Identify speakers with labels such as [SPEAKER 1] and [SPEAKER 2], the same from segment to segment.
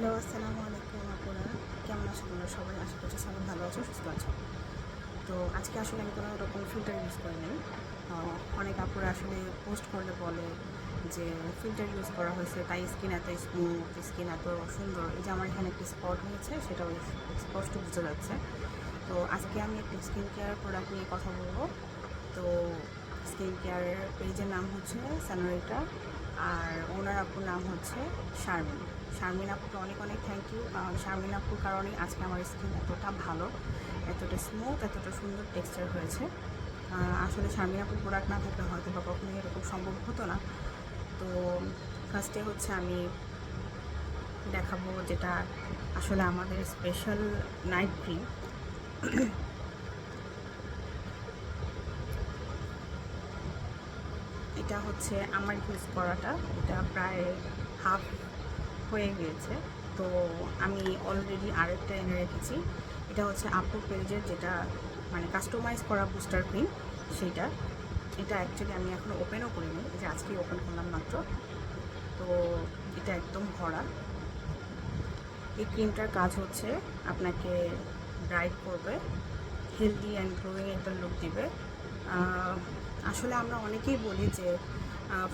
[SPEAKER 1] Hello, আসসালামু আলাইকুম আপুরা। কেমন আছো তোমরা সবাই? আশা করছি সবাই ভালো আছো, সুস্থ আছো। তো আজকে আসলে আমি কোনো রকম ফিল্টার ইউজ করি নাই। অনেক আপুরা আসলে পোস্ট করলে বলে যে ফিল্টার ইউজ করা হয়েছে তাই স্কিন এত স্মুথ, স্কিন এত সুন্দর। এই যে আমার এখানে একটা স্পট হয়েছে সেটাও স্পষ্ট বোঝা যাচ্ছে। তো আজকে আমি একটা স্কিন কেয়ার প্রোডাক্ট নিয়ে কথা বলবো। তো স্কিন কেয়ারের পেজের নাম হচ্ছে সানোরিটা, আর ওনার আপুর নাম হচ্ছে শারমিন। শারমিন আপুকে অনেক অনেক থ্যাংক ইউ, কারণ শারমিন আপুর কারণেই আজকে আমার স্কিন এতটা ভালো, এতটা স্মুথ, এতটা সুন্দর টেক্সচার হয়েছে। আসলে শারমিন আপুর প্রোডাক্ট না থাকলে হয়তো বা কখনোই এরকম সম্ভব হতো না। তো ফার্স্টে হচ্ছে আমি দেখাবো যেটা আসলে আমাদের স্পেশাল নাইট ক্রিম। এটা হচ্ছে আমার ইউজ করাটা, এটা প্রায় হাফ হয়ে গিয়েছে। তো আমি অলরেডি আরেকটা এনে রেখেছি। এটা হচ্ছে আপুর পেজের যেটা মানে কাস্টমাইজ করা বুস্টার ক্রিম, সেইটা। এটা অ্যাকচুয়ালি আমি এখনও ওপেনও করিনি, এই যে আজকেই ওপেন করলাম মাত্র। তো এটা একদম ভরা। এই ক্রিমটার কাজ হচ্ছে আপনাকে ব্রাইট করবে, হেলদি অ্যান্ড গ্লোয়িং একটা লুক দিবে। আসলে আমরা অনেকেই বলি যে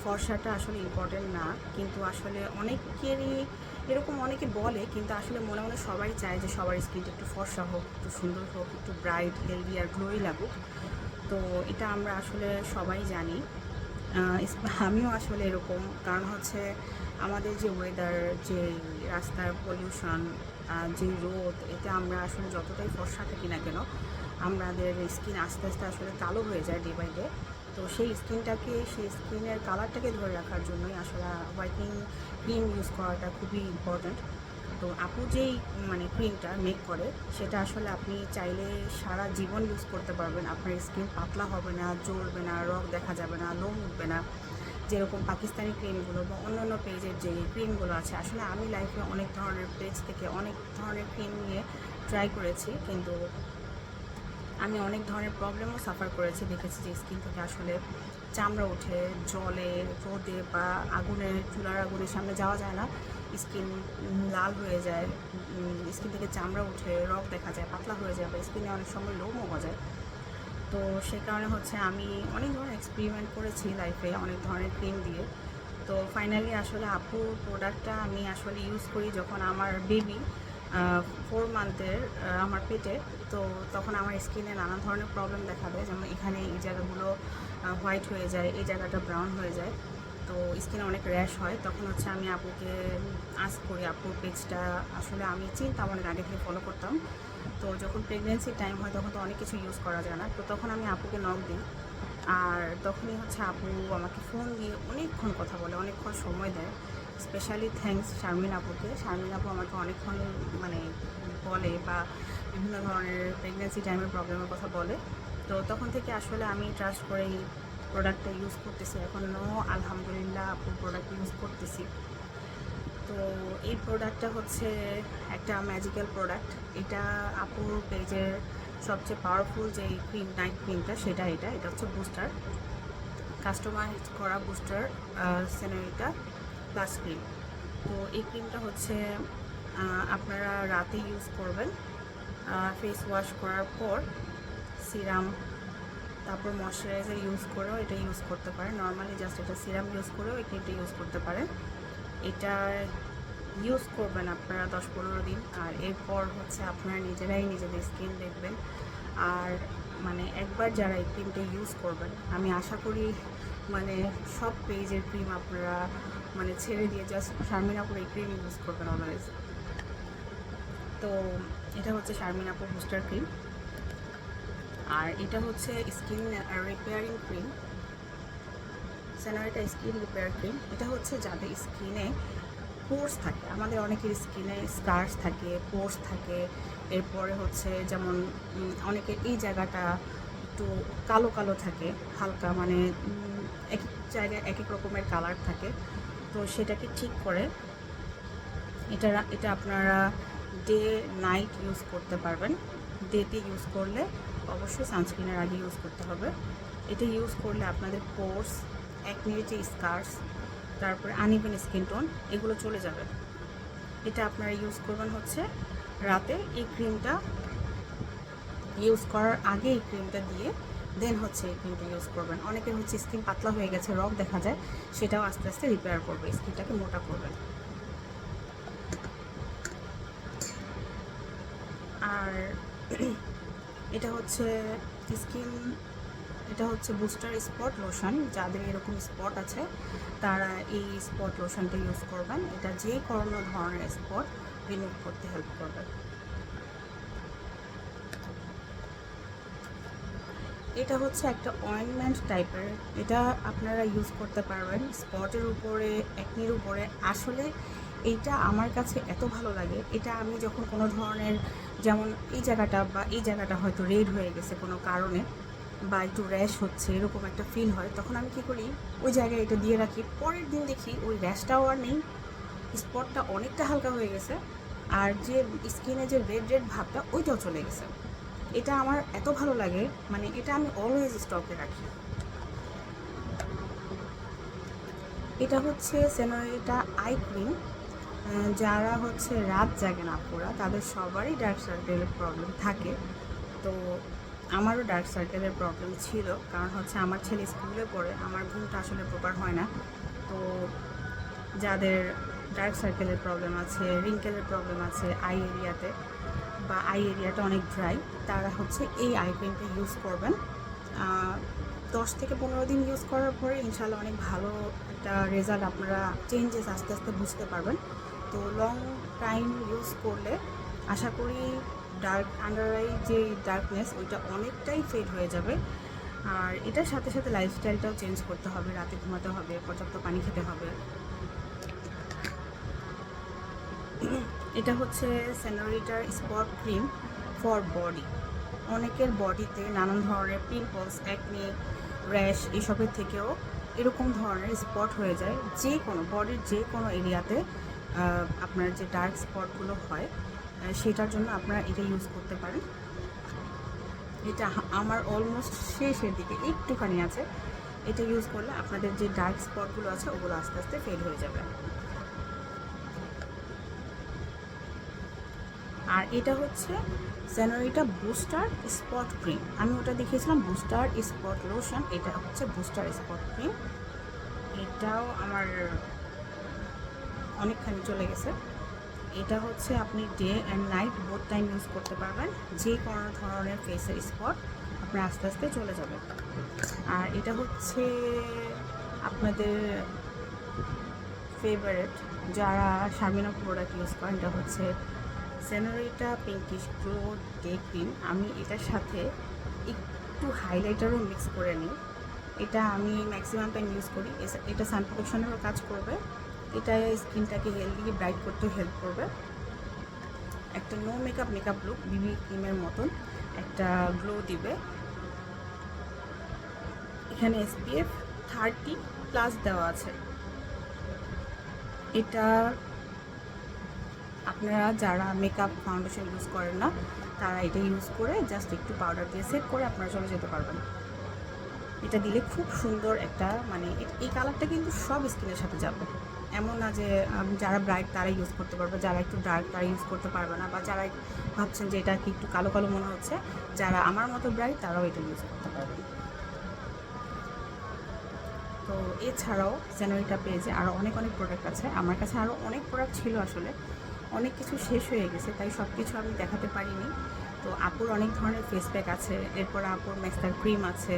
[SPEAKER 1] ফর্সাটা আসলে ইম্পর্টেন্ট না, কিন্তু আসলে অনেকেরই এরকম অনেকে বলে, কিন্তু আসলে মনে মনে সবাই চায় যে সবার স্কিনটা একটু ফর্সা হোক, একটু সুন্দর হোক, একটু ব্রাইট, হেলদি আর গ্লোই লাগুক। তো এটা আমরা আসলে সবাই জানি। আমিও আসলে এরকম, কারণ হচ্ছে আমাদের যে ওয়েদার, যে রাস্তার পলিউশন, যে রোদ, এতে আমরা আসলে যতটাই ফর্সা থাকি না কেন, আমাদের স্কিন আস্তে আস্তে আসলে কালো হয়ে যায় ডে বাই ডে। তো সেই স্কিনের কালারটাকে ধরে রাখার জন্যই আসলে হোয়াইটনিং ক্রিম ইউজ করাটা খুবই ইম্পর্ট্যান্ট। তো আপু যেই মানে ক্রিমটা মেক করে, সেটা আসলে আপনি চাইলে সারা জীবন ইউজ করতে পারবেন। আপনার স্কিন পাতলা হবে না, জ্বলবে না, রগ দেখা যাবে না, লোম উঠবে না। যেরকম পাকিস্তানি ক্রিমগুলো বা অন্যান্য পেজের যে ক্রিমগুলো আছে, আসলে আমি লাইফে অনেক ধরনের পেজ থেকে অনেক ধরনের ক্রিম নিয়ে ট্রাই করেছি, কিন্তু আমি অনেক ধরনের প্রবলেমও সাফার করেছি। দেখেছি যে স্কিন থেকে আসলে চামড়া ওঠে, জলে, রোদে বা চুলার আগুনের সামনে যাওয়া যায় না, স্কিন লাল হয়ে যায়, স্কিন থেকে চামড়া উঠে, রগ দেখা যায়, পাতলা হয়ে যায়, বা স্কিনে অনেক সময় লোমও গজায়। তো সে কারণে হচ্ছে আমি অনেক ধরনের এক্সপেরিমেন্ট করেছি লাইফে, অনেক ধরনের ক্রিম দিয়ে। তো ফাইনালি আসলে আপুর প্রোডাক্টটা আমি আসলে ইউজ করি যখন আমার বেবি 4 মান্থের আমার পেটে। তো তখন আমার স্কিনে নানা ধরনের প্রবলেম দেখা দেয়, যেমন এখানে এই জায়গাগুলো হোয়াইট হয়ে যায়, এই জায়গাটা ব্রাউন হয়ে যায়। তো স্কিনে অনেক র্যাশ হয়। তখন হচ্ছে আমি আপুকে আস্ক করি, আপুর পেজটা আসলে আমি চিনতাম, অনেক আগে থেকে ফলো করতাম। তো যখন প্রেগনেন্সির টাইম হয় তখন তো অনেক কিছু ইউজ করা যায় না, তো তখন আমি আপুকে নক দিই। আর তখনই হচ্ছে আপু আমাকে ফোন দিয়ে অনেকক্ষণ কথা বলে, অনেকক্ষণ সময় দেয়। স্পেশালি থ্যাঙ্কস শারমিন আপুকে। শারমিন আপু আমাকে অনেকক্ষণ মানে বলে, বা বিভিন্ন ধরনের প্রেগনেন্সি টাইমের প্রবলেমের কথা বলে। তো তখন থেকে আসলে আমি ট্রাস্ট করে এই প্রোডাক্টটা ইউজ করতেছি, এখনও আলহামদুলিল্লাহ আপুর প্রোডাক্ট ইউজ করতেছি। তো এই প্রোডাক্টটা হচ্ছে একটা ম্যাজিক্যাল প্রোডাক্ট। এটা আপুর পেজের সবচেয়ে পাওয়ারফুল যে ক্রিম, নাইট ক্রিমটা, সেটা এটা এটা হচ্ছে বুস্টার, কাস্টমাইজ করা বুস্টার সেনোরিটা প্লাস ক্রিম। তো এই ক্রিমটা হচ্ছে আপনারা রাতে ইউজ করবেন, ফেস ওয়াশ করার পর সিরাম, তারপর ময়শ্চারাইজার ইউজ করেও এটা ইউজ করতে পারেন। নর্মালি জাস্ট এটা সিরাম ইউজ করেও এই ক্রিমটা ইউজ করতে পারেন। এটা ইউজ করবেন আপনারা 10-15 দিন, আর এরপর হচ্ছে আপনারা নিজেরাই নিজেদের স্কিন দেখবেন। আর মানে একবার যারা এই ক্রিমটা ইউজ করবেন, আমি আশা করি মানে সব পেজের ক্রিম আপনারা মানে ছেড়ে দিয়ে জাস্ট শারমিন আপুর এই ক্রিম ইউজ করবেন অলওয়েজ। তো এটা হচ্ছে শারমিন আপুর বুস্টার ক্রিম, আর এটা হচ্ছে skin repairing cream, senorita skin repair cream. এটা হচ্ছে যাদের স্কিনে পোর্স থাকে, আমাদের অনেকের স্কিনে স্কার্স থাকে, পোর্স থাকে। এরপরে হচ্ছে যেমন অনেকের এই জায়গাটা একটু কালো কালো থাকে, হালকা মানে এক এক জায়গায় এক এক রকমের কালার থাকে। তো সেটাকে ঠিক করে এটা আপনারা ডে নাইট ইউজ করতে পারবেন। ডেতে ইউজ করলে অবশ্যই সানস্ক্রিনের আগে ইউজ করতে হবে। এটা ইউজ করলে আপনাদের পোর্স, একনি যে স্কার্স, তারপরে আনইভেন স্কিন টোন, এগুলো চলে যাবে। এটা আপনারা ইউজ করবেন হচ্ছে রাতে। এই ক্রিমটা ইউজ করার আগে এই ক্রিমটা দিয়ে দেন হচ্ছে এই ক্রিমটা ইউজ করবেন। অনেকের হচ্ছে স্কিন পাতলা হয়ে গেছে, রগ দেখা যায়, সেটাও আস্তে আস্তে রিপেয়ার করবে, স্কিনটাকে মোটা করবে। আর এটা হচ্ছে স্কিন, এটা হচ্ছে বুস্টার স্পট লোশন। যাদের এরকম স্পট আছে তারা এই স্পট লোশনটা ইউজ করবেন। এটা যে কোনো ধরনের স্পট রিমুভ করতে হেল্প করবে। এটা হচ্ছে একটা অয়েনমেন্ট টাইপের, এটা আপনারা ইউজ করতে পারবেন স্পটের উপরে, একনির উপরে। আসলে এইটা আমার কাছে এত ভালো লাগে, এটা আমি যখন কোনো ধরনের, যেমন এই জায়গাটা বা এই জায়গাটা হয়তো রেড হয়ে গেছে কোনো কারণে, বা একটু র্যাশ হচ্ছে, এরকম একটা ফিল হয়, তখন আমি কী করি, ওই জায়গায় এটা দিয়ে রাখি। পরের দিন দেখি ওই র্যাশটাও আর নেই, স্পটটা অনেকটা হালকা হয়ে গেছে, আর যে স্কিনে যে রেড রেড ভাবটা ওইটাও চলে গেছে। এটা আমার এত ভালো লাগে, মানে এটা আমি অলওয়েজ স্টকে রাখি। এটা হচ্ছে সেনোরিটা আই ক্রিম। যারা হচ্ছে রাত জাগে না পুরা, তাদের সবারই ডার্ক সার্কেলের প্রবলেম থাকে। তো আমারও ডার্ক সার্কেলের প্রবলেম ছিল, কারণ হচ্ছে আমার ছেলে স্কুলে পড়ে, আমার ঘুমটা আসলে প্রপার হয় না। তো যাদের ডার্ক সার্কেলের প্রবলেম আছে, রিঙ্কেলের প্রবলেম আছে আই এরিয়াতে, বা আই এরিয়াটা অনেক ড্রাই, তারা হচ্ছে এই আই ক্রিমটা ইউজ করবেন। 10 থেকে 15 দিন ইউজ করার পরে ইনশাল্লাহ অনেক ভালো একটা রেজাল্ট, আপনারা চেঞ্জেস আস্তে আস্তে বুঝতে পারবেন। তো লং টাইম ইউজ করলে আশা করি ডার্ক আন্ডার আই যে ডার্কনেস ওইটা অনেকটাই ফেড হয়ে যাবে। আর এটার সাথে সাথে লাইফস্টাইলটাও চেঞ্জ করতে হবে, রাতে ঘুমাতে হবে, পর্যাপ্ত পানি খেতে হবে। এটা হচ্ছে সেনোরিটার স্পট ক্রিম ফর বডি। অনেকের বডিতে নানান ধরনের পিম্পলস, অ্যাকনি, র্যাশ এসবের থেকেও এরকম ধরনের স্পট হয়ে যায়, যে কোনো বডির যে কোনো এরিয়াতে আপনার যে ডার্ক স্পটগুলো হয় সেটার জন্য আপনারা এটা ইউজ করতে পারেন। এটা আমার অলমোস্ট শেষের দিকে একটুখানি আছে, এটা ইউজ করলে আপনাদের যে ডার্ক স্পটগুলো আছে ওগুলো আস্তে আস্তে ফেড হয়ে যাবে। আর এটা হচ্ছে সেনোরিটা বুস্টার স্পট ক্রিম। আমি ওটা দেখিয়েছিলাম বুস্টার স্পট লোশন, এটা হচ্ছে বুস্টার স্পট ক্রিম। এটাও আমার অনেকখানি চলে গেছে। এটা হচ্ছে আপনি day and night both time use করতে পারবেন, যে কোনো ধরনের ফেসের স্পট আপনার আস্তে আস্তে চলে যাবে। আর এটা হচ্ছে আপনাদের ফেভারেট যারা শারমিনা প্রোডাক্ট ইউজ করেন, এটা হচ্ছে সেনোরিটা পিঙ্কিশ গ্লো ডে ক্রিম। আমি এটার সাথে একটু হাইলাইটারও মিক্স করে নিই। এটা আমি ম্যাক্সিমাম টাইম ইউজ করি। এটা সান প্রোটেকশনেরও কাজ করবে, এটা স্কিনটাকে হেলদি ব্রাইট করতেও হেল্প করবে। একটা নো মেকআপ লুক বিবি ক্রিমের মতন একটা গ্লো দিবে। এখানে SPF 30+ দেওয়া আছে। এটা আপনারা যারা মেকআপ ফাউন্ডেশন ইউজ করেন না তারা এটা ইউজ করে জাস্ট একটু পাউডার দিয়ে সেট করে আপনারা চলে যেতে পারবেন। এটা দিলে খুব সুন্দর একটা, মানে এই কালারটা কিন্তু সব স্কিনের সাথে যাবে, এমন না যে যারা ব্রাইট তারা ইউজ করতে পারবে, যারা একটু ডার্ক তারা ইউজ করতে পারবে না, বা যারা ভাবছেন যে এটা কি একটু কালো কালো মনে হচ্ছে, যারা আমার মতো ব্রাইট তারাও এটা ইউজ করতে পারবে। তো এছাড়াও সেনোরিটা পেজে আরও অনেক প্রোডাক্ট আছে। আমার কাছে আরও অনেক প্রোডাক্ট ছিল, আসলে অনেক কিছু শেষ হয়ে গেছে, তাই সব কিছু আমি দেখাতে পারিনি। তো আপুর অনেক ধরনের ফেস প্যাক আছে, এরপর আপুর ম্যাক্সার ক্রিম আছে,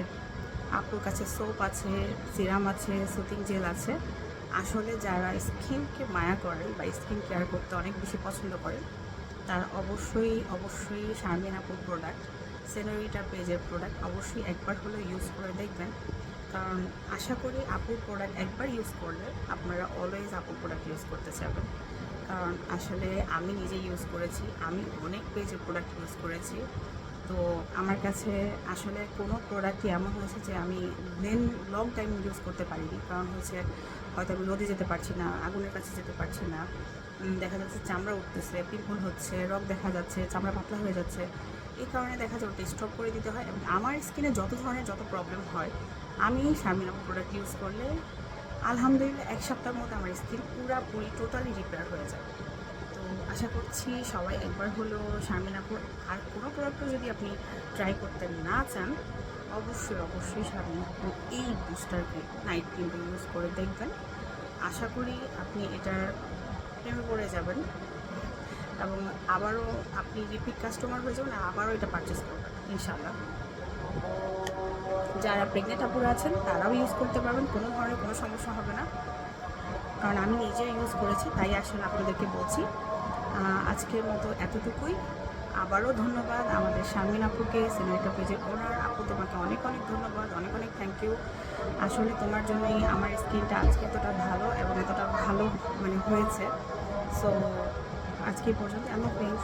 [SPEAKER 1] আপুর কাছে সোপ আছে, সিরাম আছে, সুতিং জেল আছে। আসলে যারা স্কিনকে মায়া করেন বা স্কিন কেয়ার করতে অনেক বেশি পছন্দ করেন তারা অবশ্যই শারমিন আপুর প্রোডাক্ট, সেনোরিটা পেজের প্রোডাক্ট অবশ্যই একবার হলেও ইউজ করে দেখবেন। কারণ আশা করি আপুর প্রোডাক্ট একবার ইউজ করলে আপনারা অলওয়েজ আপুর প্রোডাক্ট ইউজ করতে চাইবেন। কারণ আসলে আমি নিজে ইউজ করেছি, আমি অনেক পেজের প্রোডাক্ট ইউজ করেছি। তো আমার কাছে আসলে কোনো প্রোডাক্টই এমন হয়েছে যে আমি লং টাইম ইউজ করতে পারিনি। কারণ হচ্ছে হয়তো আমি রোদে যেতে পারছি না, আগুনের কাছে যেতে পারছি না, দেখা যাচ্ছে চামড়া উঠতেছে, পিম্পল হচ্ছে, রগ দেখা যাচ্ছে, চামড়া পাতলা হয়ে যাচ্ছে, এই কারণে দেখা যায় ওটা স্টপ করে দিতে হয়। এবং আমার স্কিনে যত ধরনের যত প্রবলেম হয় আমি শারমিন আপু প্রোডাক্ট ইউজ করলে আলহামদুলিল্লাহ 1 সপ্তাহের মধ্যে আমার স্কিন পুরোপুরি টোটালি রিপেয়ার হয়ে যায়। তো আশা করছি সবাই একবার হলো শারমিন আপুর আর কোনো প্রোডাক্টও যদি আপনি ট্রাই করতে না চান, অবশ্যই শারমিন আপুর এই বুস্টারকে নাইট ক্রিমটা ইউজ করে দেখবেন। আশা করি আপনি এটার প্রেমে পড়ে যাবেন এবং আবারও আপনি রিপিট কাস্টমার হয়ে যাবেন, আবারও এটা পারচেস করবেন ইনশাআল্লাহ। যারা প্রেগনেন্ট আপুরা আছেন তারাও ইউজ করতে পারবেন, কোনো ধরনের কোনো সমস্যা হবে না, কারণ আমি নিজে ইউজ করেছি, তাই আসলে আপনাদেরকে বলছি। আজকের মতো এতটুকুই। আবারও ধন্যবাদ আমাদের শারমিন আপুকে, সিনেমাটা পেজের ওনার আপু, তোমাকে অনেক অনেক ধন্যবাদ, অনেক অনেক থ্যাংক ইউ। আসলে তোমার জন্যই আমার স্কিনটা আজকে এতটা ভালো এবং এতটা ভালো মানে হয়েছে। সো আজকে পর্যন্ত, আল্লাহ হাফেজ।